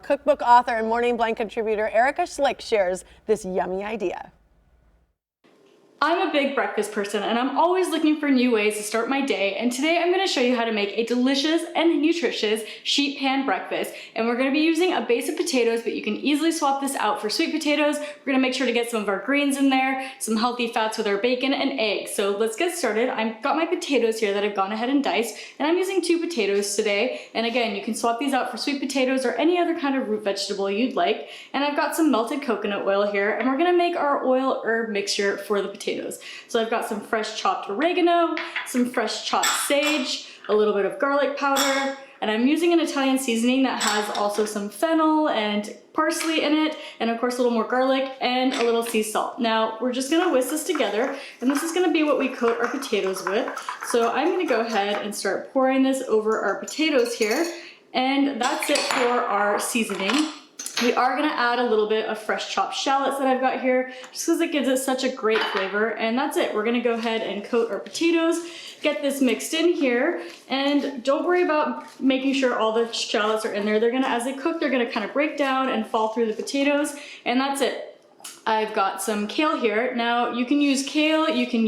cookbook author and Morning Blend contributor Erica Schlick shares this yummy idea. I'm a big breakfast person and I'm always looking for new ways to start my day, and today I'm going to show you how to make a delicious and nutritious sheet pan breakfast. And we're going to be using a base of potatoes, but you can easily swap this out for sweet potatoes. We're going to make sure to get some of our greens in there, some healthy fats with our bacon and eggs. So let's get started. I've got my potatoes here that I've gone ahead and diced, and I'm using 2 potatoes today. And again, you can swap these out for sweet potatoes or any other kind of root vegetable you'd like. And I've got some melted coconut oil here, and we're going to make our oil herb mixture for the potatoes. So I've got some fresh chopped oregano, some fresh chopped sage, a little bit of garlic powder, and I'm using an Italian seasoning that has also some fennel and parsley in it, and of course a little more garlic and a little sea salt. Now we're just gonna whisk this together, and this is gonna be what we coat our potatoes with. So I'm gonna go ahead and start pouring this over our potatoes here, and that's it for our seasoning. We are gonna add a little bit of fresh chopped shallots that I've got here, just because it gives it such a great flavor, and that's it. We're gonna go ahead and coat our potatoes, get this mixed in here, and don't worry about making sure all the shallots are in there. They're gonna, as they cook, they're gonna kind of break down and fall through the potatoes, and that's it. I've got some kale here. Now you can use kale, you can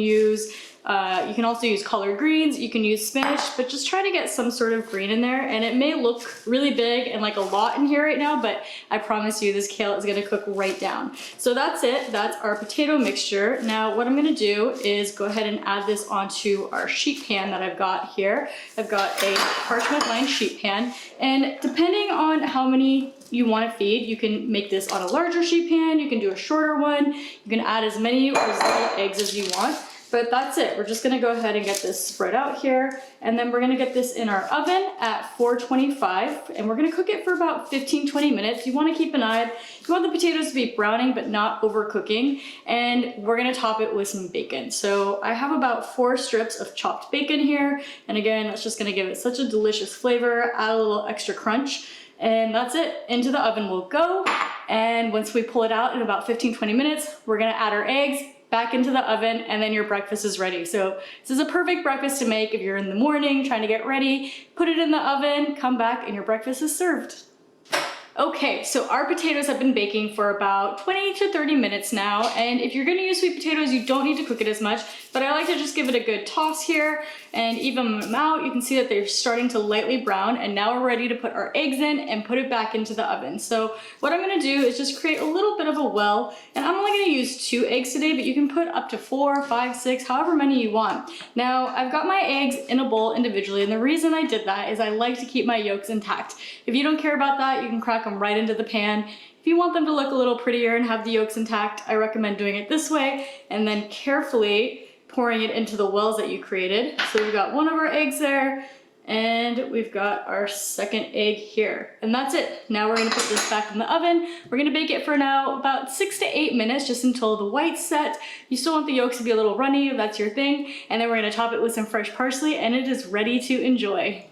also use collard greens, you can use spinach, but just try to get some sort of green in there. And it may look really big and like a lot in here right now, but I promise you this kale is gonna cook right down. So that's it, that's our potato mixture. Now what I'm gonna do is go ahead and add this onto our sheet pan that I've got here. I've got a parchment lined sheet pan, and depending on how many you want to feed, you can make this on a larger sheet pan, you can do a shorter one, you can add as many or as little eggs as you want. But that's it. We're just gonna go ahead and get this spread out here, and then we're gonna get this in our oven at 425, and we're gonna cook it for about 15-20 minutes. You wanna keep an eye. You want the potatoes to be browning but not overcooking, and we're gonna top it with some bacon. So I have about 4 strips of chopped bacon here, and again, that's just gonna give it such a delicious flavor, add a little extra crunch, and that's it. Into the oven we'll go, and once we pull it out in about 15-20 minutes, we're gonna add our eggs back into the oven, and then your breakfast is ready. So this is a perfect breakfast to make if you're in the morning trying to get ready. Put it in the oven, come back, and your breakfast is served. Okay, so our potatoes have been baking for about 20 to 30 minutes now, and if you're gonna use sweet potatoes, you don't need to cook it as much, but I like to just give it a good toss here and even them out. You can see that they're starting to lightly brown, and now we're ready to put our eggs in and put it back into the oven. So what I'm gonna do is just create a little bit of a well, and I'm only gonna use 2 eggs today, but you can put up to 4, 5, 6, however many you want. Now, I've got my eggs in a bowl individually, and the reason I did that is I like to keep my yolks intact. If you don't care about that, you can crack them right into the pan. If you want them to look a little prettier and have the yolks intact, I recommend doing it this way, and then carefully pouring it into the wells that you created. So we've got one of our eggs there, and we've got our second egg here. And that's it. Now we're gonna put this back in the oven. We're gonna bake it for now about 6 to 8 minutes, just until the white's set. You still want the yolks to be a little runny if that's your thing. And then we're gonna top it with some fresh parsley, and it is ready to enjoy.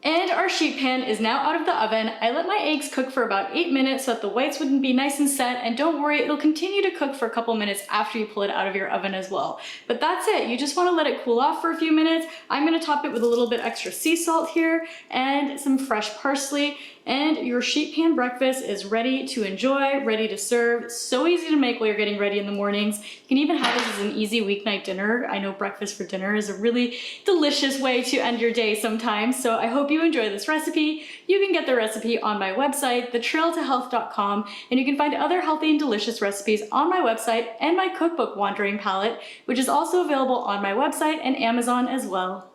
And our sheet pan is now out of the oven. I let my eggs cook for about 8 minutes so that the whites wouldn't be nice and set, and don't worry, it'll continue to cook for a couple minutes after you pull it out of your oven as well. But that's it, you just wanna let it cool off for a few minutes. I'm gonna top it with a little bit extra sea salt here and some fresh parsley, and your sheet pan breakfast is ready to enjoy, ready to serve. So easy to make while you're getting ready in the mornings. You can even have this as an easy weeknight dinner. I know breakfast for dinner is a really delicious way to end your day sometimes, so I hope you enjoy this recipe. You can get the recipe on my website, thetrailtohealth.com, and you can find other healthy and delicious recipes on my website and my cookbook Wandering Palette, which is also available on my website and Amazon as well.